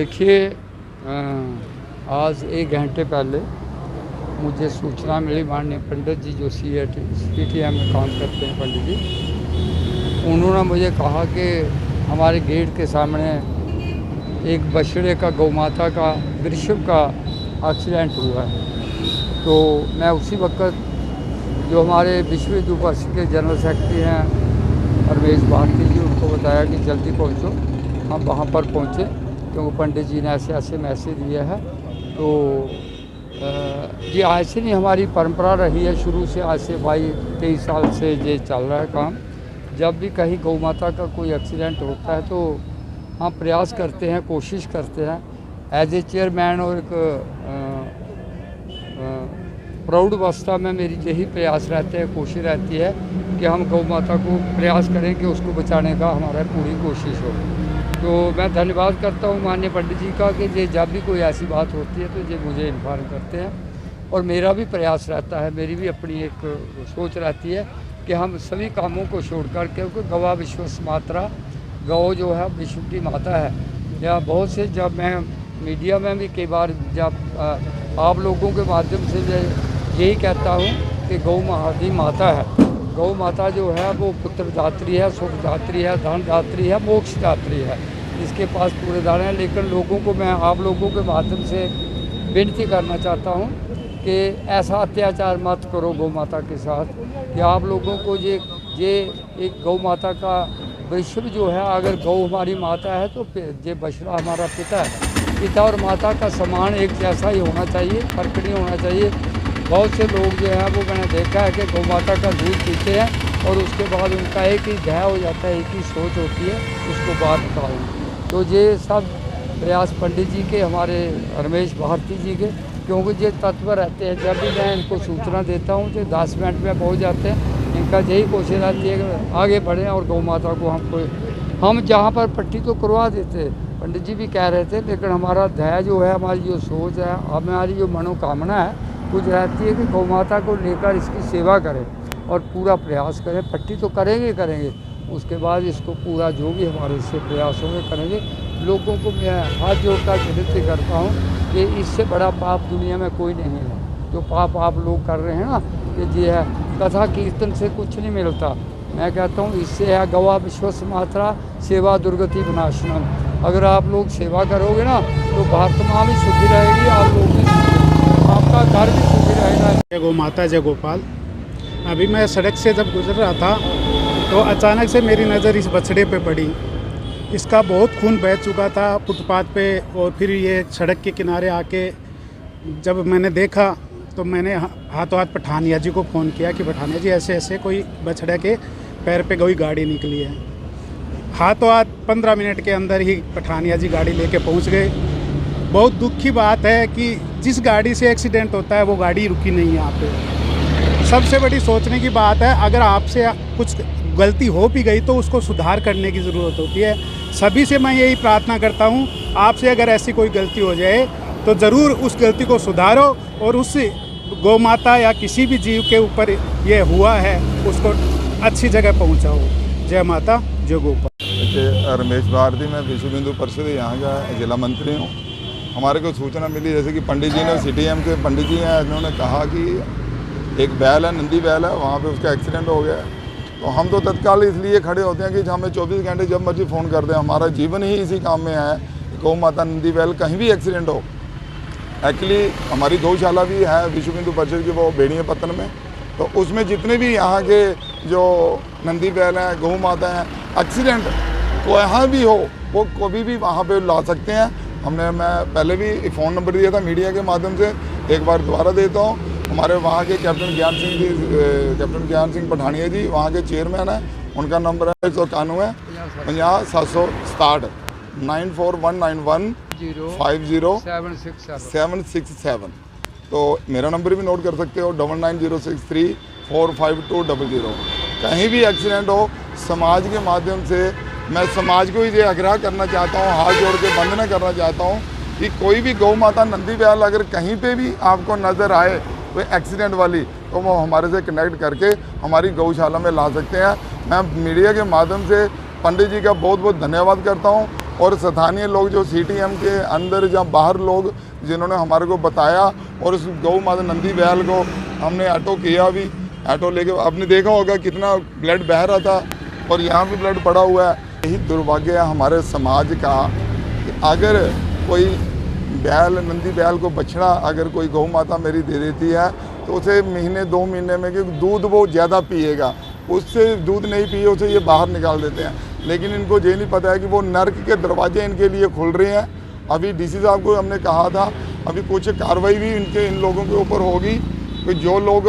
देखिए, आज 1 घंटे पहले मुझे सूचना मिली, माननीय पंडित जी जो CTM में काम करते हैं, पंडित जी, उन्होंने मुझे कहा कि हमारे गेट के सामने एक बछड़े का, गौ माता का, वृषभ का एक्सीडेंट हुआ है। तो मैं उसी वक्त जो हमारे विश्व हिंदू परिषद के जनरल सेक्रेटरी हैं रमेश भारती जी, उनको बताया कि जल्दी पहुंचो। हम वहां पर पहुंचे क्योंकि पंडित जी ने ऐसे ऐसे मैसेज दिया है। तो ये ऐसे नहीं, हमारी परंपरा रही है शुरू से, आज से 22-23 साल से ये चल रहा है काम। जब भी कहीं गौ माता का कोई एक्सीडेंट होता है तो हम प्रयास करते हैं, कोशिश करते हैं एज ए चेयरमैन, और एक प्राउड अवस्था में मेरी यही प्रयास रहते हैं, कोशिश रहती है कि हम गौ माता को प्रयास करें कि उसको बचाने का हमारा पूरी कोशिश हो। तो मैं धन्यवाद करता हूँ माननीय पंडित जी का कि ये जब भी कोई ऐसी बात होती है तो ये मुझे इन्फॉर्म करते हैं, और मेरा भी प्रयास रहता है, मेरी भी अपनी एक सोच रहती है कि हम सभी कामों को छोड़कर, क्योंकि गवा विश्वस्य मातरा, गौ जो है विश्व की माता है। या बहुत से, जब मैं मीडिया में भी कई बार जब आप लोगों के माध्यम से यही कहता हूँ कि गौ महादी माता है। गौ माता जो है वो पुत्र दात्री है, सुख दात्री है, धन दात्री है, मोक्ष दात्री है, इसके पास पूरे दान हैं। लेकिन लोगों को मैं, आप लोगों के माध्यम से विनती करना चाहता हूँ कि ऐसा अत्याचार मत करो गौ माता के साथ, कि आप लोगों को ये एक गौ माता का वृषभ जो है, अगर गौ हमारी माता है तो ये बछड़ा हमारा पिता है। पिता और माता का समान एक जैसा ही होना चाहिए, फर्क नहीं होना चाहिए। बहुत से लोग जो है वो मैंने देखा है कि गौ माता का दूध पीते हैं और उसके बाद उनका एक ही ध्येय हो जाता है, एक ही सोच होती है, उसको बात बताऊँ। तो ये सब प्रयास पंडित जी के, हमारे रमेश भारती जी के, क्योंकि ये तत्पर रहते हैं। जब भी मैं इनको सूचना देता हूँ तो 10 मिनट में पहुँच जाते हैं। इनका यही कोशिश रहती है कि आगे बढ़ें और गौ माता को हम जहाँ पर पट्टी तो करवा देते, पंडित जी भी कह रहे थे, लेकिन हमारा ध्येय जो है, हमारी जो सोच है, हमारी जो मनोकामना है, कुछ रहती है कि गौ माता को लेकर इसकी सेवा करें और पूरा प्रयास करें। पट्टी तो करेंगे, उसके बाद इसको पूरा जो भी हमारे से प्रयास होंगे करेंगे। लोगों को मैं हाथ जोड़कर विनती करता हूँ कि इससे बड़ा पाप दुनिया में कोई नहीं है। जो पाप आप लोग कर रहे हैं ना, कि ये है कथा कीर्तन से कुछ नहीं मिलता। मैं कहता हूँ इससे है गवा विश्वस्य मात्रा, सेवा दुर्गति विनाशनम। अगर आप लोग सेवा करोगे ना तो भारत माँ भी सुखी रहेगी, आप लोग भी, आपका घर भी सुखी रहेगा। जय गौ माता, जय गोपाल। अभी मैं सड़क से जब गुजर रहा था तो अचानक से मेरी नज़र इस बछड़े पे पड़ी। इसका बहुत खून बह चुका था फुटपाथ पे, और फिर ये सड़क के किनारे आके जब मैंने देखा तो मैंने हाथों हाथ पठानिया जी को फ़ोन किया कि पठानिया जी ऐसे ऐसे कोई बछड़े के पैर पे कोई गाड़ी निकली है। हाथों हाथ 15 मिनट के अंदर ही पठानिया जी गाड़ी लेके पहुंच गए। बहुत दुख की बात है कि जिस गाड़ी से एक्सीडेंट होता है वो गाड़ी रुकी नहीं यहाँ पे। सबसे बड़ी सोचने की बात है, अगर आपसे कुछ गलती हो भी गई तो उसको सुधार करने की ज़रूरत होती है। सभी से मैं यही प्रार्थना करता हूँ, आपसे अगर ऐसी कोई गलती हो जाए तो ज़रूर उस गलती को सुधारो और उस गौ माता या किसी भी जीव के ऊपर ये हुआ है उसको अच्छी जगह पहुँचाओ। जय माता, जय गोपाल। रमेश भारती, मैं विश्व हिंदू परिषद यहाँ का जिला मंत्री हूँ। हमारे को सूचना मिली जैसे कि पंडित जी ने, CTM के पंडित जी हैं, इन्होंने कहा कि एक बैल है, नंदी बैल है, वहाँ पे उसका एक्सीडेंट हो गया। तो हम तो तत्काल इसलिए खड़े होते हैं कि हमें 24 घंटे जब मर्जी फ़ोन कर दें। हमारा जीवन ही इसी काम में है, गौ माता, नंदी बैल कहीं भी एक्सीडेंट हो। एक्चुअली हमारी गौशाला भी है विश्व हिंदू परिषद की, वो बेड़िया पत्तन में। तो उसमें जितने भी यहाँ के जो नंदी बैल हैं, गौ माता हैं, एक्सीडेंट कहाँ भी हो वो कभी भी वहाँ पे ला सकते हैं। मैं पहले भी फ़ोन नंबर दिया था मीडिया के माध्यम से, एक बार दोबारा देता हूँ। हमारे वहाँ के कैप्टन ज्ञान सिंह पठानिया जी वहाँ के चेयरमैन हैं, उनका नंबर है 191 50 767 94191 50 767। तो मेरा नंबर भी नोट कर सकते हो, 9906345200। कहीं भी एक्सीडेंट हो, समाज के माध्यम से मैं समाज को ही ये आग्रह करना चाहता हूँ, हाथ जोड़ के वंदना करना चाहता हूँ कि कोई भी गौ माता, नंदी बैल अगर कहीं पे भी आपको नज़र आए कोई एक्सीडेंट वाली, तो वो हमारे से कनेक्ट करके हमारी गौशाला में ला सकते हैं। मैं मीडिया के माध्यम से पंडित जी का बहुत बहुत धन्यवाद करता हूँ और स्थानीय लोग जो CTM के अंदर या बाहर लोग जिन्होंने हमारे को बताया, और उस गौ माता नंदी बैल को हमने ऑटो किया भी, ऑटो लेके आपने देखा होगा कितना ब्लड बह रहा था और यहाँ भी ब्लड पड़ा हुआ है। यही दुर्भाग्य है हमारे समाज का कि अगर कोई बैल नंदी बैल को बछड़ा अगर कोई गौ माता मेरी दे देती है तो उसे महीने 2 महीने में कि दूध वो ज़्यादा पिएगा, उससे दूध नहीं पिए उसे ये बाहर निकाल देते हैं। लेकिन इनको ये नहीं पता है कि वो नर्क के दरवाजे इनके लिए खुल रहे हैं। अभी DC साहब को हमने कहा था अभी कुछ कार्रवाई भी इन लोगों के ऊपर होगी कि जो लोग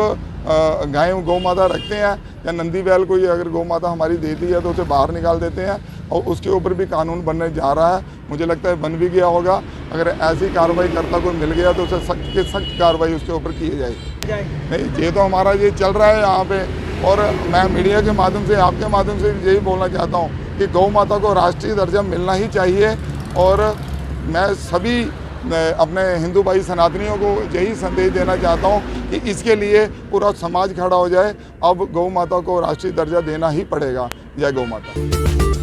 गाय गौ माता रखते हैं या नंदी बैल को ये अगर गौ माता हमारी देती है तो उसे बाहर निकाल देते हैं, और उसके ऊपर भी कानून बनने जा रहा है। मुझे लगता है बन भी गया होगा। अगर ऐसी कार्रवाई करता कोई मिल गया तो उसे सख्त से सख्त कार्रवाई उसके ऊपर की जाएगी। नहीं, ये तो हमारा ये चल रहा है यहाँ पे, और मैं मीडिया के माध्यम से आपके माध्यम से यही बोलना चाहता हूँ कि गौ माता को राष्ट्रीय दर्जा मिलना ही चाहिए। और मैं सभी अपने हिंदू भाई सनातनियों को यही संदेश देना चाहता हूँ कि इसके लिए पूरा समाज खड़ा हो जाए। अब गौ माता को राष्ट्रीय दर्जा देना ही पड़ेगा। जय गौ माता।